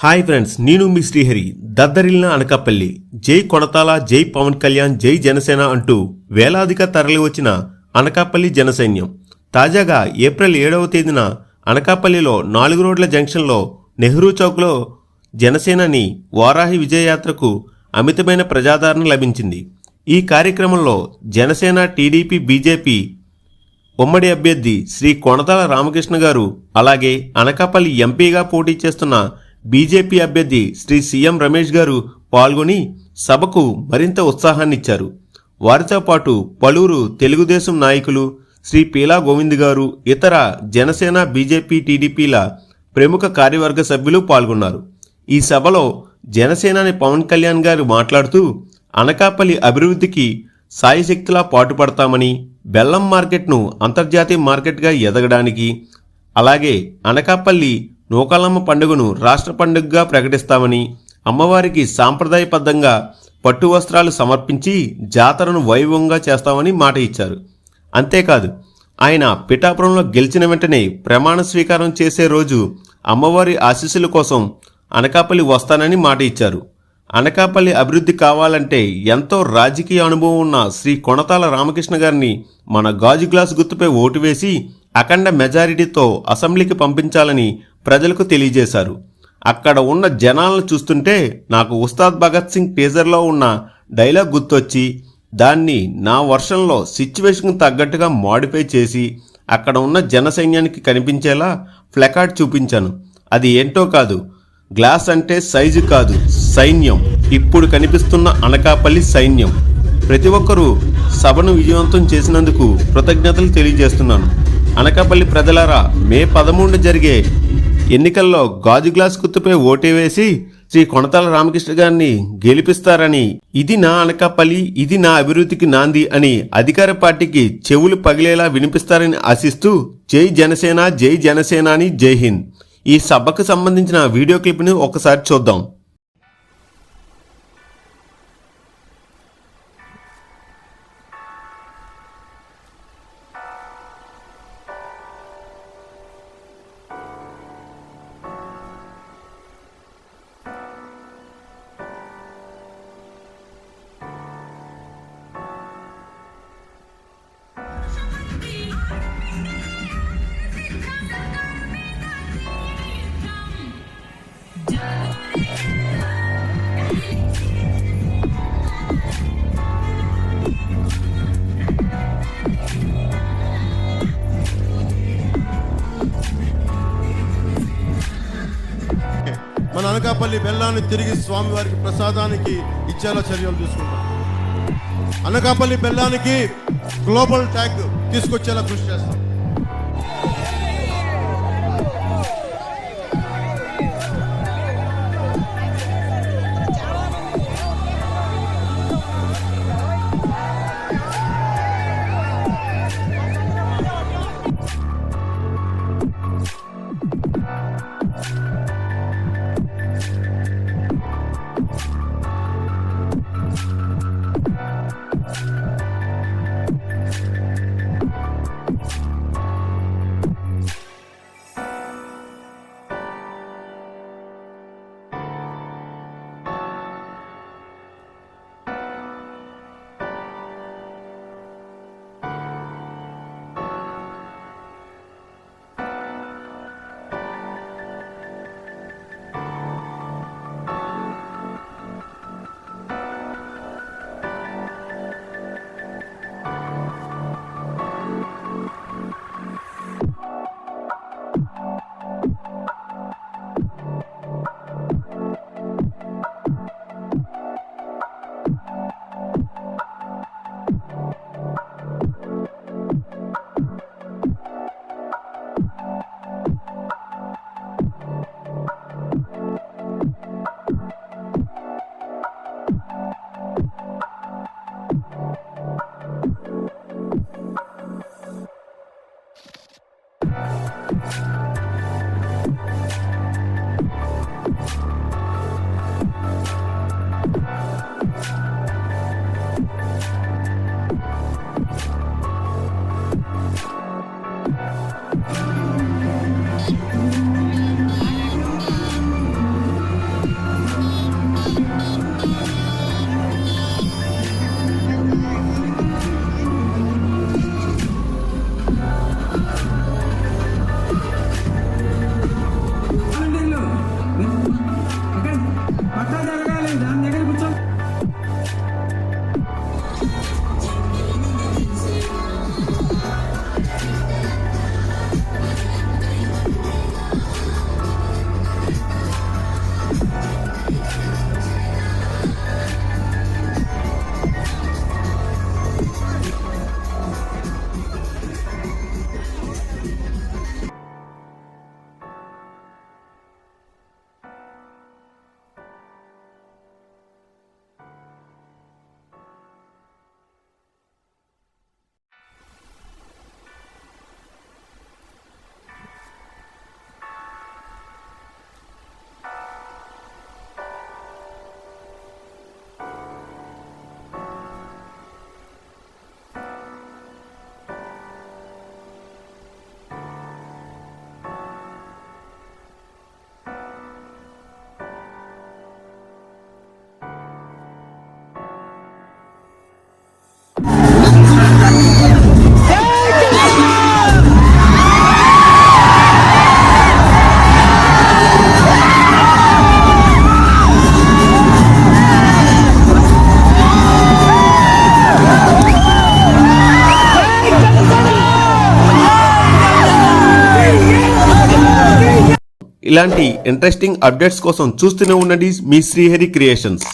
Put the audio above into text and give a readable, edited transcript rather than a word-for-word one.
Hi friends, నేను మీ శ్రీహరి. దద్దరిల్లిన అనకాపల్లి. జై కొణతాల, జై పవన్ కళ్యాణ్, జై జనసేన అంటూ వేలాదిగా తరలివచ్చిన అనకాపల్లి జనసైన్యం తాజాగా ఏప్రిల్ 7వ తేదీన అనకాపల్లిలో 4 రోడ్ల జంక్షన్లో నెహ్రూ చౌక్లో జనసేనని వారాహి విజయయాత్రకు అమితమైన ప్రజాదరణ లభించింది. ఈ కార్యక్రమంలో జనసేన, టీడీపీ, బీజేపీ ఉమ్మడి అభ్యర్థి శ్రీ కొణతాల రామకృష్ణ గారు, అలాగే అనకాపల్లి ఎంపీగా పోటీ చేస్తున్న బీజేపీ అభ్యర్థి శ్రీ సీఎం రమేష్ గారు పాల్గొని సభకు మరింత ఉత్సాహాన్నిచ్చారు. వారితో పాటు పలువురు తెలుగుదేశం నాయకులు, శ్రీ పీలా గోవింద్ గారు, ఇతర జనసేన, బీజేపీ, టీడీపీల ప్రముఖ కార్యవర్గ సభ్యులు పాల్గొన్నారు. ఈ సభలో జనసేనాని పవన్ కళ్యాణ్ గారు మాట్లాడుతూ అనకాపల్లి అభివృద్ధికి సాయశక్తిలా పాటుపడతామని, బెల్లం మార్కెట్ను అంతర్జాతీయ మార్కెట్గా ఎదగడానికి, అలాగే అనకాపల్లి నూకాలమ్మ పండుగను రాష్ట్ర పండుగగా ప్రకటిస్తామని, అమ్మవారికి సాంప్రదాయబద్ధంగా పట్టు వస్త్రాలు సమర్పించి జాతరను వైభవంగా చేస్తామని మాట ఇచ్చారు. అంతేకాదు, ఆయన పిఠాపురంలో గెలిచిన వెంటనే ప్రమాణ స్వీకారం చేసే రోజు అమ్మవారి ఆశీస్సుల కోసం అనకాపల్లి వస్తానని మాట ఇచ్చారు. అనకాపల్లి అభివృద్ధి కావాలంటే ఎంతో రాజకీయ అనుభవం ఉన్న శ్రీ కొణతాల రామకృష్ణ గారిని మన గాజు గ్లాసు గుర్తుపై ఓటు వేసి అఖండ మెజారిటీతో అసెంబ్లీకి పంపించాలని ప్రజలకు తెలియజేశారు. అక్కడ ఉన్న జనాలను చూస్తుంటే నాకు ఉస్తాద్ భగత్ సింగ్ టీజర్లో ఉన్న డైలాగ్ గుర్తొచ్చి దాన్ని నా వర్షన్లో సిచ్యువేషన్కి తగ్గట్టుగా మోడిఫై చేసి అక్కడ ఉన్న జన సైన్యానికి కనిపించేలా ప్లకార్డ్ చూపించాను. అది ఏంటో కాదు, గ్లాస్ అంటే సైజు కాదు, సైన్యం. ఇప్పుడు కనిపిస్తున్న అనకాపల్లి సైన్యం. ప్రతి ఒక్కరూ సభను విజయవంతం చేసినందుకు కృతజ్ఞతలు తెలియజేస్తున్నాను. అనకాపల్లి ప్రజలారా, మే 13 జరిగే ఎన్నికల్లో గాజు గ్లాస్ గుర్తుపై ఓటే వేసి శ్రీ కొణతాల రామకృష్ణ గారిని గెలిపిస్తారని, ఇది నా అనకాపల్లి, ఇది నా అభివృద్ధికి నాంది అని అధికార పార్టీకి చెవులు పగిలేలా వినిపిస్తారని ఆశిస్తూ జై జనసేన, జై జనసేన అని జై హింద్. ఈ సభకు సంబంధించిన వీడియో క్లిప్ని ఒకసారి చూద్దాం. మన అనకాపల్లి బెల్లాన్ని తిరిగి స్వామివారికి ప్రసాదానికి ఇచ్చేలా చర్యలు తీసుకుంటాం. అనకాపల్లి బెల్లానికి గ్లోబల్ ట్యాగ్ తీసుకొచ్చేలా కృషి చేస్తాం. ఇలాంటి ఇంట్రెస్టింగ్ అప్డేట్స్ కోసం చూస్తూనే ఉండండి మీ శ్రీహరి క్రియేషన్స్.